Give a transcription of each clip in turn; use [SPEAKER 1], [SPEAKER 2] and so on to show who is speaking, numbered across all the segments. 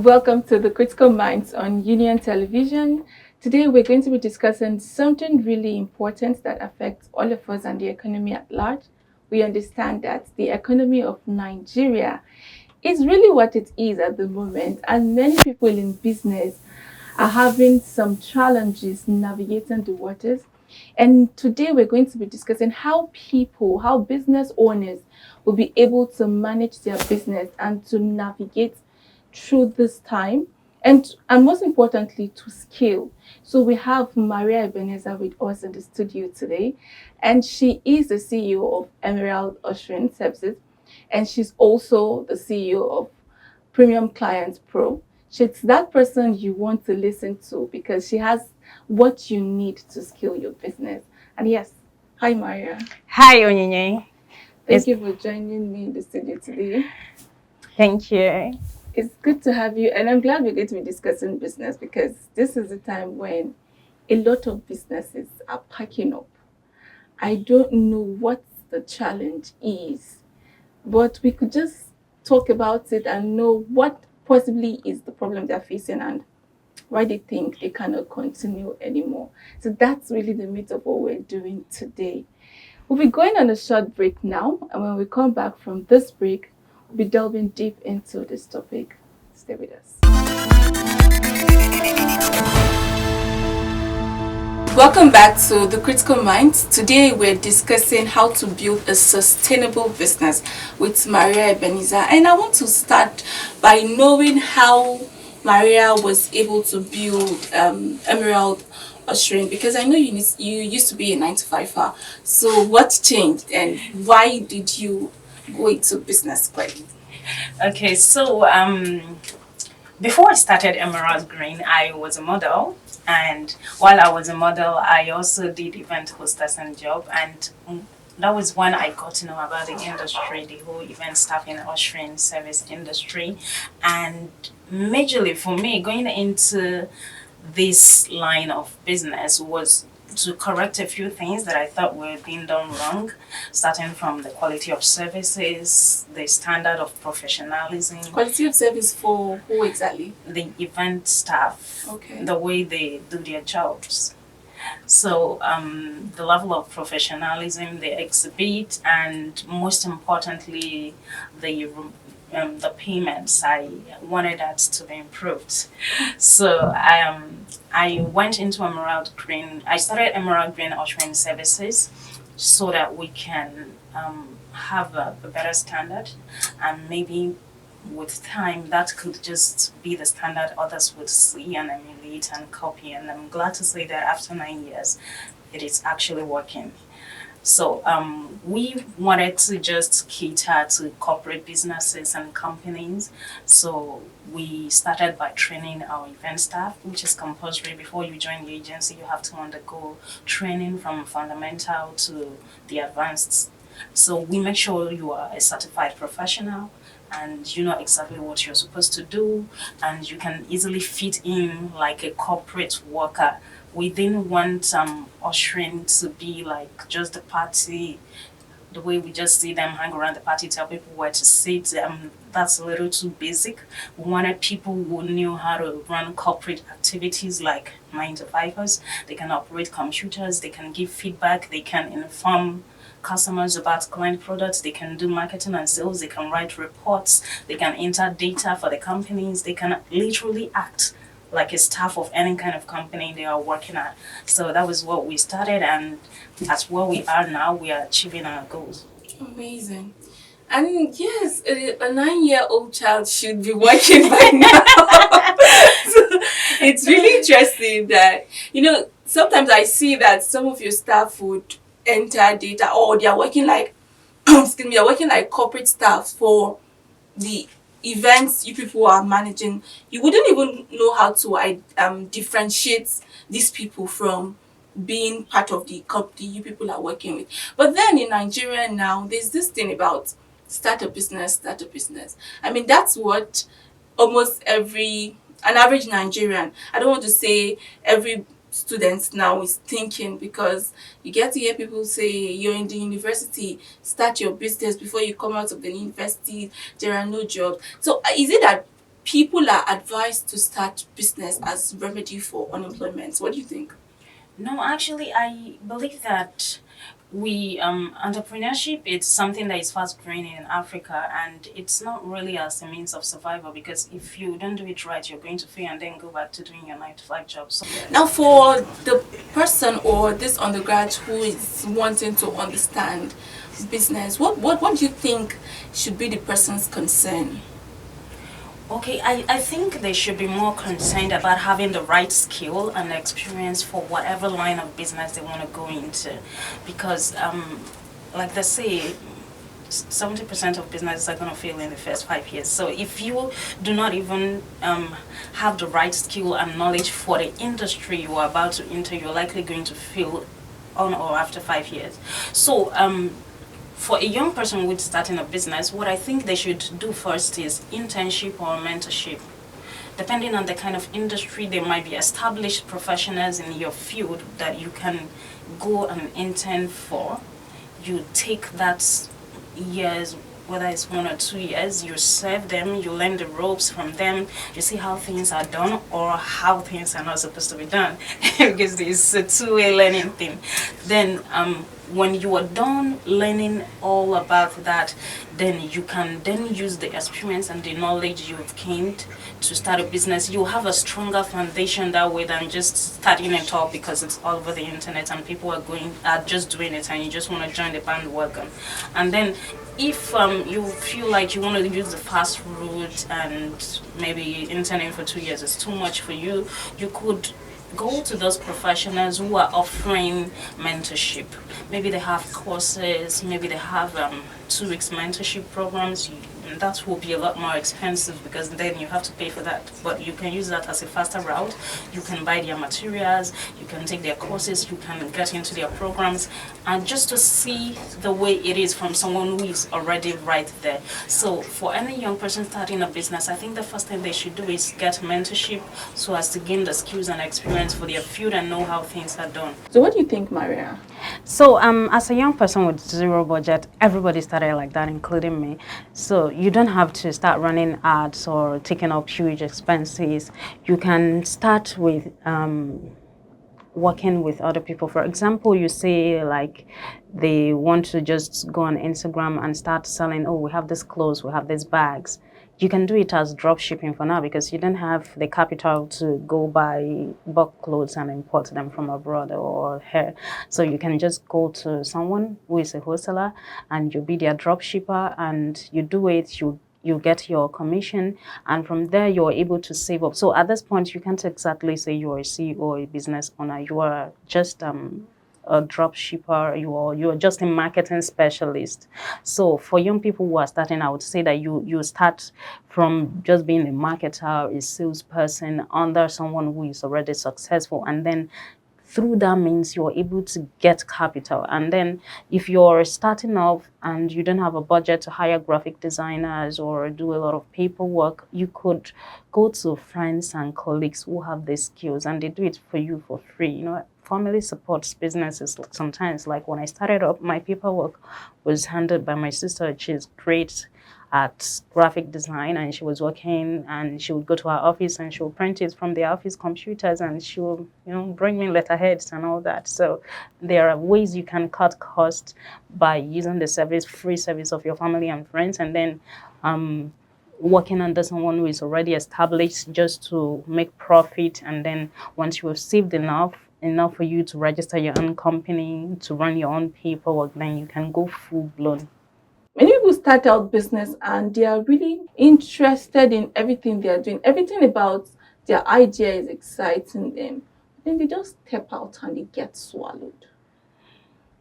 [SPEAKER 1] Welcome to the Critical Minds on Union Television. Today we're going to be discussing something really important that affects all of us and the economy at large. We understand that the economy of Nigeria is really what it is at the moment, and many people in business are having some challenges navigating the waters. And today we're going to be discussing how business owners will be able to manage their business and to navigate through this time and most importantly to scale. So we have Maria Ebenezer with us in the studio today, and she is the CEO of Emerald Ushering Services, and she's also the CEO of Premium Clients Pro. She's that person you want to listen to because she has what you need to scale your business. And yes, hi Maria.
[SPEAKER 2] Hi, Onyinye.
[SPEAKER 1] Thank you for joining me in the studio today.
[SPEAKER 2] Thank you.
[SPEAKER 1] It's good to have you, and I'm glad we're going to be discussing business because this is a time when a lot of businesses are packing up. I don't know what the challenge is, but we could just talk about it and know what possibly is the problem they're facing and why they think they cannot continue anymore. So that's really the meat of what we're doing today. We'll be going on a short break now, and when we come back from this break, we'll be delving deep into this topic. Stay with us. Welcome back to The Critical Minds. Today we're discussing how to build a sustainable business with Maria Ebenezer. And I want to start by knowing how Maria was able to build Emerald Ushering, because I know you used to be a 9 to 5er. So what changed and why did you go into business quickly?
[SPEAKER 2] Okay, so before I started Emerald Green, I was a model. And while I was a model, I also did event hostess and job. And that was when I got to know about the industry, the whole event staffing, ushering service industry. And majorly for me, going into this line of business was to correct a few things that I thought were being done wrong, starting from the quality of services, the standard of professionalism.
[SPEAKER 1] Quality of service for who exactly?
[SPEAKER 2] The event staff,
[SPEAKER 1] Okay.
[SPEAKER 2] the way they do their jobs. So the level of professionalism they exhibit, and most importantly, the payments. I wanted that to be improved. So I went into Emerald Green. I started Emerald Green Ushering Services so that we can have a better standard, and maybe with time that could just be the standard others would see and emulate and copy. And I'm glad to say that after 9 years, it is actually working. So we wanted to just cater to corporate businesses and companies. So we started by training our event staff, which is compulsory. Before you join the agency, you have to undergo training from fundamental to the advanced. So we make sure you are a certified professional and you know exactly what you're supposed to do, and you can easily fit in like a corporate worker. We didn't want ushering to be like just the party, the way we just see them hang around the party, tell people where to sit. That's a little too basic. We wanted people who knew how to run corporate activities like 9 to 5ers. They can operate computers, they can give feedback, they can inform customers about client products, they can do marketing and sales, they can write reports, they can enter data for the companies, they can literally act like a staff of any kind of company they are working at. So that was what we started, and that's where we are now. We are achieving our goals.
[SPEAKER 1] Amazing. And yes, a 9-year-old child should be working by now. So it's really interesting that, sometimes I see that some of your staff would enter data or they are working like, excuse me, they're working like corporate staff for the events you people are managing. You wouldn't even know how to differentiate these people from being part of the company you people are working with. But then in Nigeria now, there's this thing about start a business. I mean, that's what almost an average Nigerian, I don't want to say every student now is thinking, because you get to hear people say you're in the university, start your business before you come out of the university, there are no jobs. So is it that people are advised to start business as remedy for unemployment. What do you think?
[SPEAKER 2] No, actually, I believe that entrepreneurship is something that is fast growing in Africa, and it's not really as a means of survival, because if you don't do it right, you're going to fail and then go back to doing your 9 to 5 job. So
[SPEAKER 1] Now, for the person or this undergrad who is wanting to understand business, what do you think should be the person's concern?
[SPEAKER 2] okay, I think they should be more concerned about having the right skill and experience for whatever line of business they want to go into, because like they say, 70% of businesses are going to fail in the first 5 years. So if you do not even have the right skill and knowledge for the industry you are about to enter, you're likely going to fail on or after 5 years. So for a young person who's starting a business, what I think they should do first is internship or mentorship. Depending on the kind of industry, there might be established professionals in your field that you can go and intern for. You take that years, whether it's 1 or 2 years, you serve them, you learn the ropes from them, you see how things are done or how things are not supposed to be done, because it's a two-way learning thing. Then when you are done learning all about that, then you can then use the experience and the knowledge you've gained to start a business. You'll have a stronger foundation that way than just starting it all because it's all over the internet and people are just doing it and you just want to join the bandwagon. And then if you feel like you want to use the fast route and maybe interning for 2 years is too much for you, you could go to those professionals who are offering mentorship. Maybe they have courses, maybe they have 2 weeks mentorship programs. That will be a lot more expensive because then you have to pay for that. But you can use that as a faster route. You can buy their materials, you can take their courses, you can get into their programs, and just to see the way it is from someone who is already right there. So for any young person starting a business, I think the first thing they should do is get mentorship so as to gain the skills and experience for their field and know how things are done.
[SPEAKER 1] So what do you think, Maria?
[SPEAKER 3] So as a young person with zero budget, everybody started like that, including me. So you don't have to start running ads or taking up huge expenses. You can start with working with other people. For example, you say like they want to just go on Instagram and start selling, oh, we have this clothes, we have these bags. You can do it as drop shipping for now because you don't have the capital to go buy bulk clothes and import them from abroad or here. So you can just go to someone who is a wholesaler and you be their drop shipper and you do it, you get your commission, and from there you're able to save up. So at this point, you can't exactly say you're a CEO or a business owner. You are just a drop shipper, you're just a marketing specialist. So for young people who are starting, I would say that you start from just being a marketer, a salesperson under someone who is already successful, and then through that means you're able to get capital. And then if you're starting off and you don't have a budget to hire graphic designers or do a lot of paperwork, you could go to friends and colleagues who have the skills and they do it for you for free. You know, family supports businesses sometimes. Like when I started up, my paperwork was handled by my sister. She's great at graphic design and she was working and she would go to her office and she would print it from the office computers and she will, you know, bring me letterheads and all that. So there are ways you can cut costs by using the free service of your family and friends, and then working under someone who is already established just to make profit. And then once you have saved enough for you to register your own company, to run your own paperwork, then you can go full blown.
[SPEAKER 1] Many people start out business and they are really interested in everything they are doing. Everything about their idea is exciting them. Then they just step out and they get swallowed.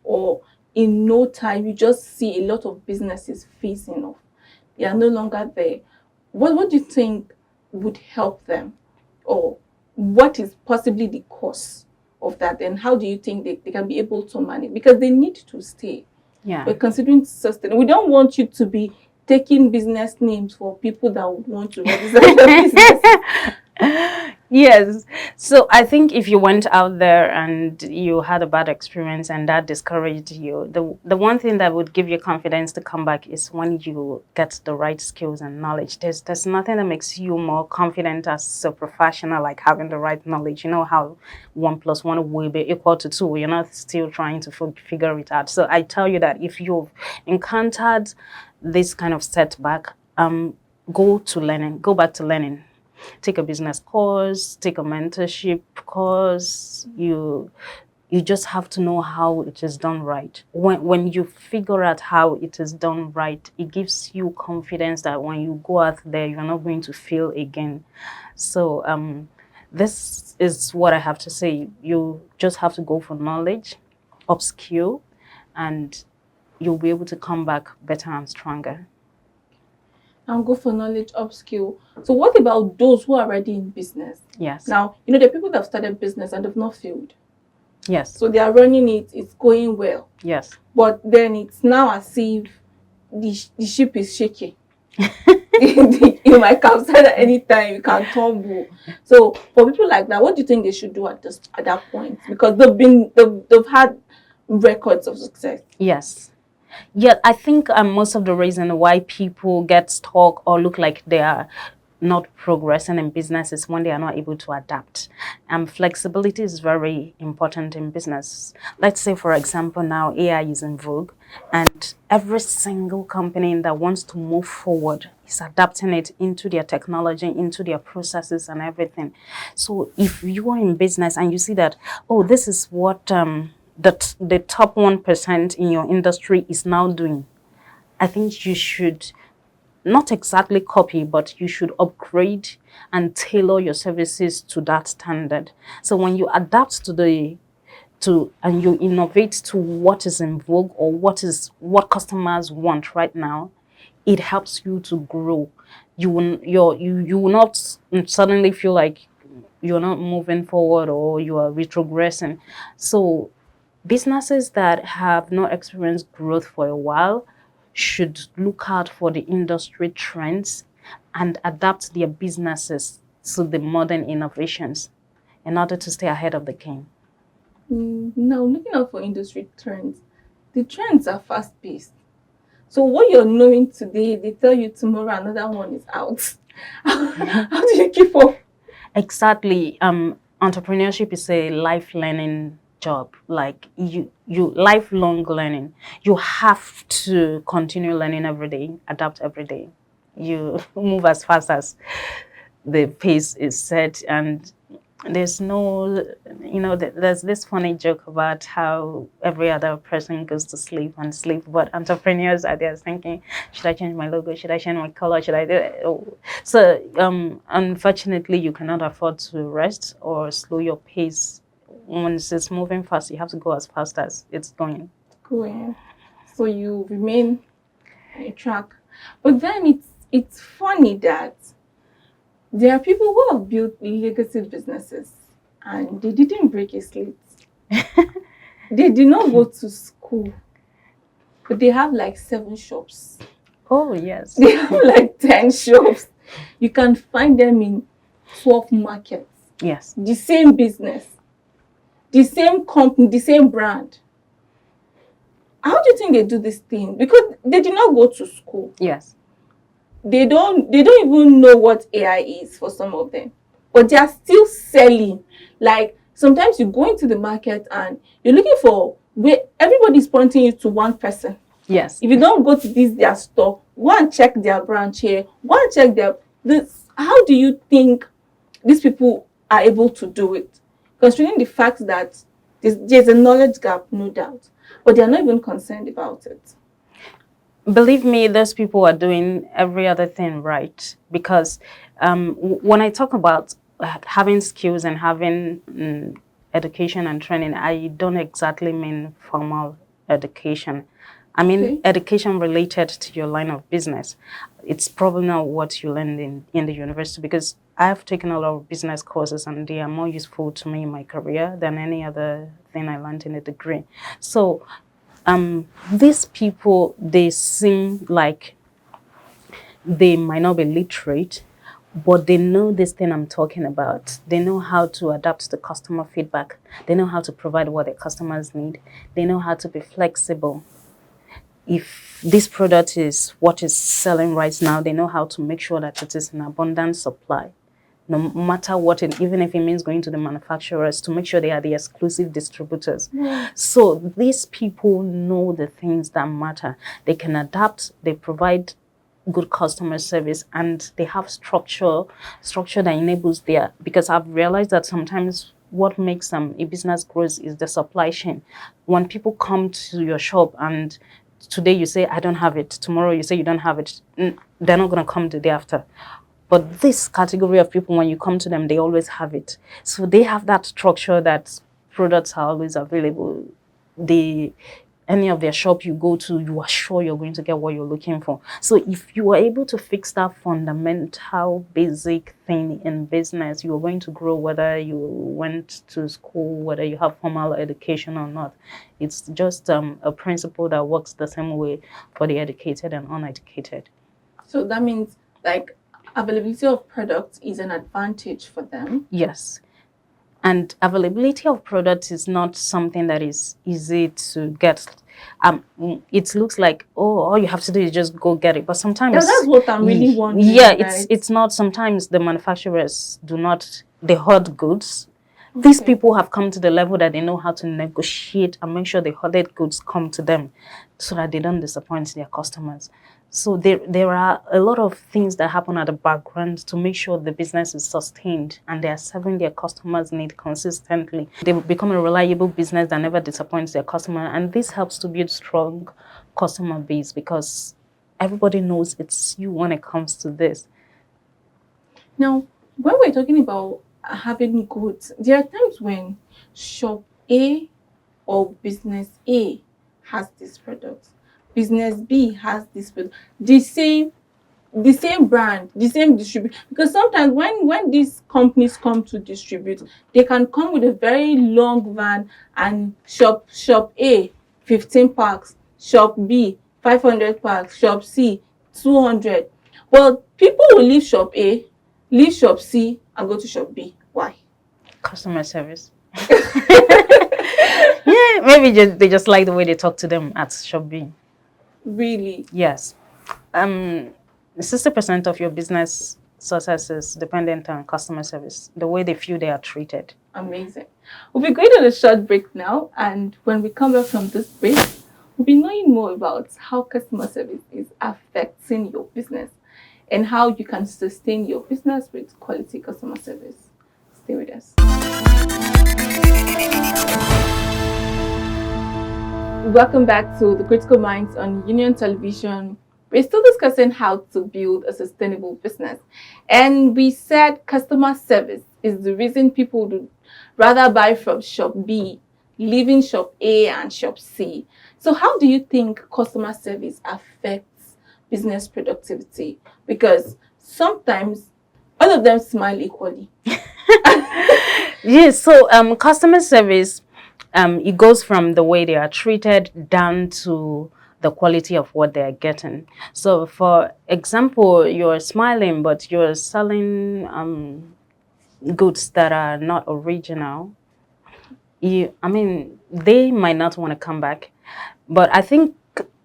[SPEAKER 1] Or in no time, you just see a lot of businesses facing off. They are no longer there. What do you think would help them? Or what is possibly the cause of that? And how do you think they can be able to manage? Because they need to stay.
[SPEAKER 3] Yeah.
[SPEAKER 1] We're considering sustain. We don't want you to be taking business names for people that would want to register your business.
[SPEAKER 3] Yes. So I think if you went out there and you had a bad experience and that discouraged you, the one thing that would give you confidence to come back is when you get the right skills and knowledge. There's nothing that makes you more confident as a professional like having the right knowledge. You know how 1 + 1 will be equal to 2. You're not still trying to figure it out. So I tell you that if you've encountered this kind of setback, go back to learning, take a business course, take a mentorship course. You just have to know how it is done right. When you figure out how it is done right, it gives you confidence that when you go out there, you're not going to fail again. So this is what I have to say. You just have to go for knowledge, upskill, and you'll be able to come back better and stronger.
[SPEAKER 1] And go for knowledge upskill. So what about those who are already in business?
[SPEAKER 3] Yes.
[SPEAKER 1] Now, you know, there are people that have started business and they've not failed.
[SPEAKER 3] Yes.
[SPEAKER 1] So they are running it, it's going well.
[SPEAKER 3] Yes.
[SPEAKER 1] But then it's now as if the ship is shaking. You might capsize at any time, you can tumble. So for people like that, what do you think they should do at that point? Because they've had records of success.
[SPEAKER 3] Yes. Yeah, I think most of the reason why people get stuck or look like they are not progressing in business is when they are not able to adapt. Flexibility is very important in business. Let's say, for example, now AI is in vogue, and every single company that wants to move forward is adapting it into their technology, into their processes and everything. So if you are in business and you see that, oh, this is what the top 1% in your industry is now doing, I think you should not exactly copy, but you should upgrade and tailor your services to that standard. So when you adapt and you innovate to what is in vogue or what customers want right now, it helps you to grow. You will not suddenly feel like you're not moving forward or you are retrogressing. So businesses that have not experienced growth for a while should look out for the industry trends and adapt their businesses to the modern innovations in order to stay ahead of the game.
[SPEAKER 1] Now, looking out for industry trends, the trends are fast paced. So what you're knowing today, they tell you tomorrow another one is out. How do you keep up?
[SPEAKER 3] Exactly. Entrepreneurship is a life learning job. Like you lifelong learning. You have to continue learning every day, adapt every day. You move as fast as the pace is set, and there's no, there's this funny joke about how every other person goes to sleep and sleep, but entrepreneurs are there thinking, should I change my logo? Should I change my color? Should I do it? Oh. So unfortunately, you cannot afford to rest or slow your pace. Once it's moving fast, you have to go as fast as it's going.
[SPEAKER 1] Going. So you remain on a track. But then it's funny that there are people who have built legacy businesses and they didn't break a slate. They did not go to school, but they have like 7 shops.
[SPEAKER 3] Oh, yes.
[SPEAKER 1] They have like 10 shops. You can find them in 12 markets.
[SPEAKER 3] Yes.
[SPEAKER 1] The same business, the same company, the same brand. How do you think they do this thing? Because they did not go to school.
[SPEAKER 3] Yes.
[SPEAKER 1] They don't even know what AI is for some of them, but they are still selling. Like sometimes you go into the market and you're looking for where everybody's pointing you to one person.
[SPEAKER 3] Yes.
[SPEAKER 1] If you don't go to their store, go and check their branch here, go and check this. How do you think these people are able to do it? Considering the fact that there's a knowledge gap, no doubt, but they're not even concerned about it.
[SPEAKER 3] Believe me, those people are doing every other thing right, because when I talk about having skills and having education and training, I don't exactly mean formal education. I mean education related to your line of business. It's probably not what you learned in the university, because I've taken a lot of business courses and they are more useful to me in my career than any other thing I learned in a degree. So these people, they seem like they might not be literate, but they know this thing I'm talking about. They know how to adapt to the customer feedback. They know how to provide what their customers need. They know how to be flexible. If this product is what is selling right now, they know how to make sure that it is in abundant supply. No matter what, even if it means going to the manufacturers to make sure they are the exclusive distributors. So these people know the things that matter. They can adapt, they provide good customer service, and they have structure that enables their, because I've realized that sometimes what makes a business grows is the supply chain. When people come to your shop and today you say I don't have it, tomorrow you say you don't have it, they're not going to come the day after. But this category of people, when you come to them, they always have it. So they have that structure that products are always available. Any of their shop you go to, you are sure you're going to get what you're looking for. So if you are able to fix that fundamental basic thing in business, you're going to grow whether you went to school, whether you have formal education or not. It's just a principle that works the same way for the educated and uneducated.
[SPEAKER 1] So that means like availability of products is an advantage for them.
[SPEAKER 3] Yes. And availability of products is not something that is easy to get. It looks like, oh, all you have to do is just go get it. But sometimes
[SPEAKER 1] that's what I'm really wondering.
[SPEAKER 3] Yeah,
[SPEAKER 1] right?
[SPEAKER 3] it's not. Sometimes the manufacturers do not, they hoard goods. These people have come to the level that they know how to negotiate and make sure the hoarded goods come to them so that they don't disappoint their customers. So there are a lot of things that happen at the background to make sure the business is sustained and they are serving their customers' need consistently. They become a reliable business that never disappoints their customer, and this helps to build strong customer base because everybody knows it's you when it comes to this.
[SPEAKER 1] Now, when we're talking about having goods, there are times when shop A or business A has this product, business B has this product, the same brand, the same distributor. Because sometimes when these companies come to distribute, they can come with a very long van and shop A 15 packs, shop B 500 packs, shop C 200. Well, people will leave shop A, leave shop C and go to shop B. Why?
[SPEAKER 3] Customer service. Yeah, maybe they just like the way they talk to them at shop B.
[SPEAKER 1] Really?
[SPEAKER 3] Yes. 60% of your business success is dependent on customer service, the way they feel they are treated.
[SPEAKER 1] Amazing. We'll be going on a short break now, and when we come back from this break, we'll be knowing more about how customer service is affecting your business and how you can sustain your business with quality customer service. Stay with us. Welcome back to the Critical Minds on Union Television. We're still discussing how to build a sustainable business. And we said customer service is the reason people would rather buy from shop B, leaving shop A and shop C. So how do you think customer service affects business productivity? Because sometimes all of them smile equally.
[SPEAKER 3] Yes, so customer service, it goes from the way they are treated down to the quality of what they're getting. So for example, you're smiling, but you're selling goods that are not original. They might not want to come back. But I think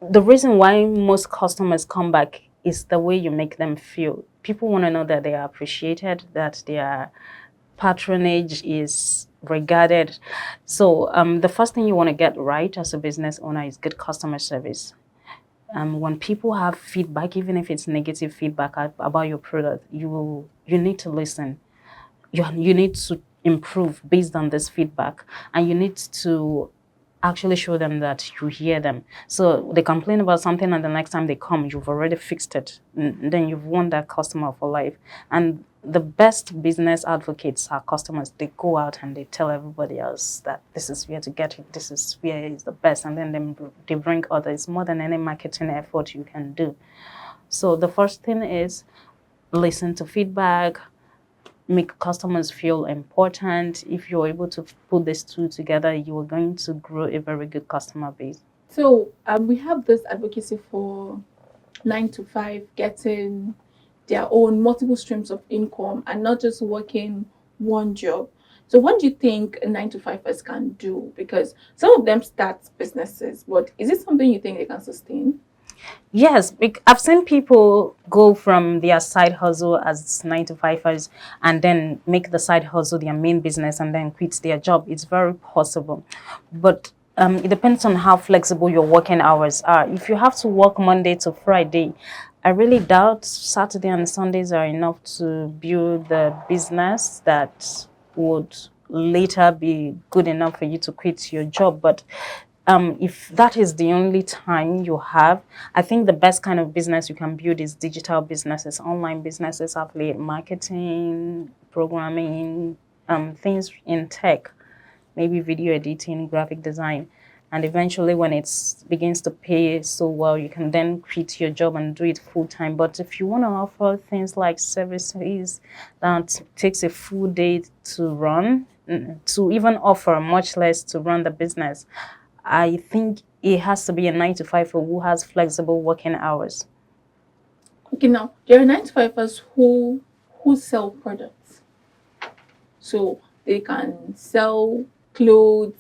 [SPEAKER 3] the reason why most customers come back is the way you make them feel. People want to know that they are appreciated, that their patronage is regarded. So the first thing you want to get right as a business owner is good customer service. When people have feedback, even if it's negative feedback about your product, you need to listen. You need to improve based on this feedback, and you need to actually show them that you hear them. So they complain about something, and the next time they come, you've already fixed it. Then you've won that customer for life. And the best business advocates are customers. They go out and they tell everybody else that this is where to get it, this is where is the best, and then they bring others more than any marketing effort you can do. So the first thing is listen to feedback, make customers feel important. If you're able to put these two together, you are going to grow a very good customer base.
[SPEAKER 1] So we have this advocacy for 9 to 5, getting their own multiple streams of income and not just working one job. So what do you think a 9 to 5ers can do? Because some of them start businesses, but is it something you think they can sustain?
[SPEAKER 3] Yes, I've seen people go from their side hustle as 9 to 5ers and then make the side hustle their main business and then quit their job. It's very possible. But it depends on how flexible your working hours are. If you have to work Monday to Friday, I really doubt Saturday and Sundays are enough to build the business that would later be good enough for you to quit your job. But if that is the only time you have, I think the best kind of business you can build is digital businesses, online businesses, affiliate marketing, programming, things in tech, maybe video editing, graphic design. And eventually when it begins to pay so well, you can then quit your job and do it full time. But if you want to offer things like services that takes a full day to run, to even offer, much less to run the business, I think it has to be a 9 to 5 who has flexible working hours.
[SPEAKER 1] Okay, now there are 9 to 5ers who sell products. So they can sell clothes,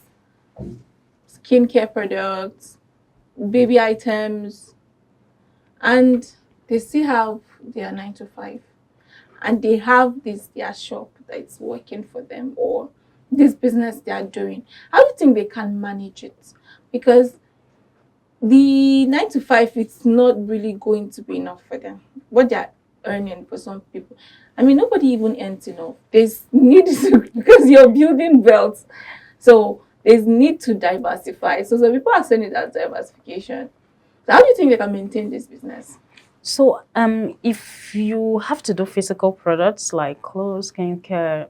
[SPEAKER 1] skincare products, baby items, and they still have their 9 to 5. And they have their shop that's working for them, or this business they are doing. How do you think they can manage it? Because the 9 to 5, it's not really going to be enough for them. What they're earning for some people. I mean, nobody even earns enough. There's need to, because you're building wealth. So there's need to diversify. So some people are saying it as diversification. So how do you think they can maintain this business?
[SPEAKER 3] So if you have to do physical products like clothes, skincare,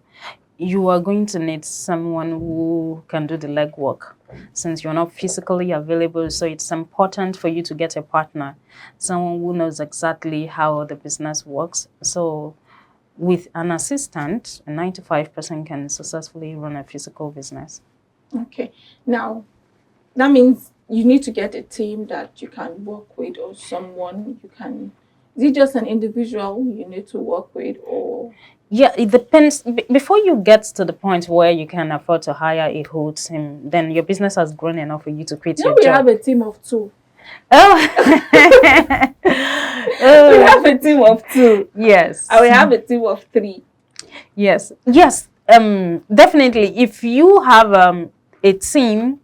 [SPEAKER 3] you are going to need someone who can do the legwork since you're not physically available. So it's important for you to get a partner, someone who knows exactly how the business works. So with an assistant, a 9 to 5 person can successfully run a physical business.
[SPEAKER 1] Okay. Now, that means you need to get a team that you can work with, or someone you can. Is it just an individual you need to work with, or?
[SPEAKER 3] Yeah, it depends. Before you get to the point where you can afford to hire a whole team, then your business has grown enough for you to quit your
[SPEAKER 1] we
[SPEAKER 3] job.
[SPEAKER 1] have a team of 2.
[SPEAKER 3] Oh.
[SPEAKER 1] We have a team of 2.
[SPEAKER 3] Yes.
[SPEAKER 1] And we have a team of 3.
[SPEAKER 3] Yes. Yes. Definitely. If you have a team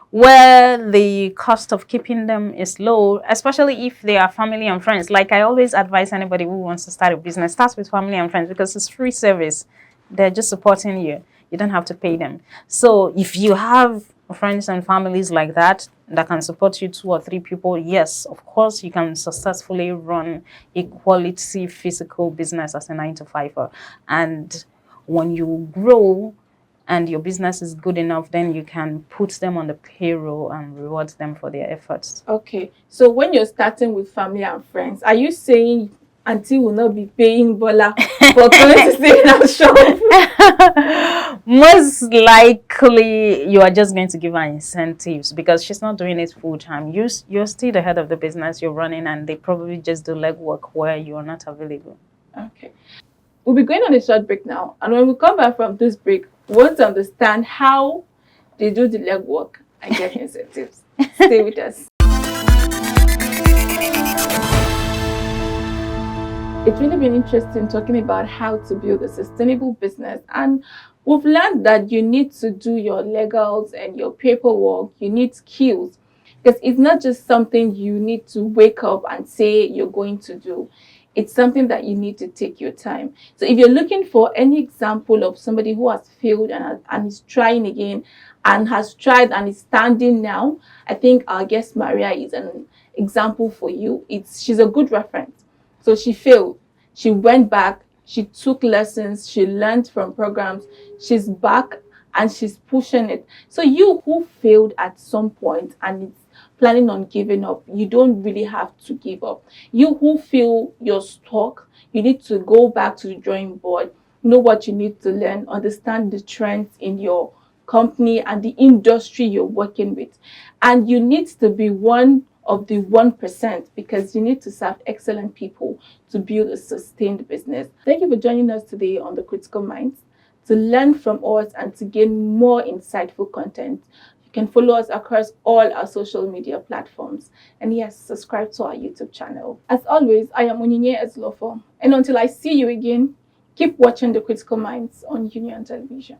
[SPEAKER 3] where the cost of keeping them is low, especially if they are family and friends. Like I always advise anybody who wants to start a business, start with family and friends because it's free service. They're just supporting you. You don't have to pay them. So if you have friends and families like that can support you, 2 or 3 people, yes, of course, you can successfully run a quality physical business as a 9 to 5er. And when you grow and your business is good enough, then you can put them on the payroll and reward them for their efforts.
[SPEAKER 1] Okay. So when you're starting with family and friends, are you saying Auntie will not be paying Bola for coming to stay in our shop?
[SPEAKER 3] Most likely, you are just going to give her incentives because she's not doing it full time. You're still the head of the business you're running, and they probably just do legwork where you are not available.
[SPEAKER 1] Okay. We'll be going on a short break now, and when we come back from this break, we want to understand how they do the legwork and get incentives. Stay with us. It's really been interesting talking about how to build a sustainable business, and we've learned that you need to do your legals and your paperwork. You need skills because it's not just something you need to wake up and say you're going to do. It's something that you need to take your time. So if you're looking for any example of somebody who has failed and is trying again and has tried and is standing now, I think our guest Maria is an example for you. She's a good reference. So she failed. She went back. She took lessons. She learned from programs. She's back and she's pushing it. So you who failed at some point and it's planning on giving up, you don't really have to give up. You who feel you're stuck, you need to go back to the drawing board, know what you need to learn, understand the trends in your company and the industry you're working with. And you need to be one of the 1%, because you need to serve excellent people to build a sustained business. Thank you for joining us today on The Critical Minds. To learn from us and to gain more insightful content, you can follow us across all our social media platforms. And yes, subscribe to our YouTube channel. As always, I am Onyinye Eslofo. And until I see you again, keep watching The Critical Minds on Union Television.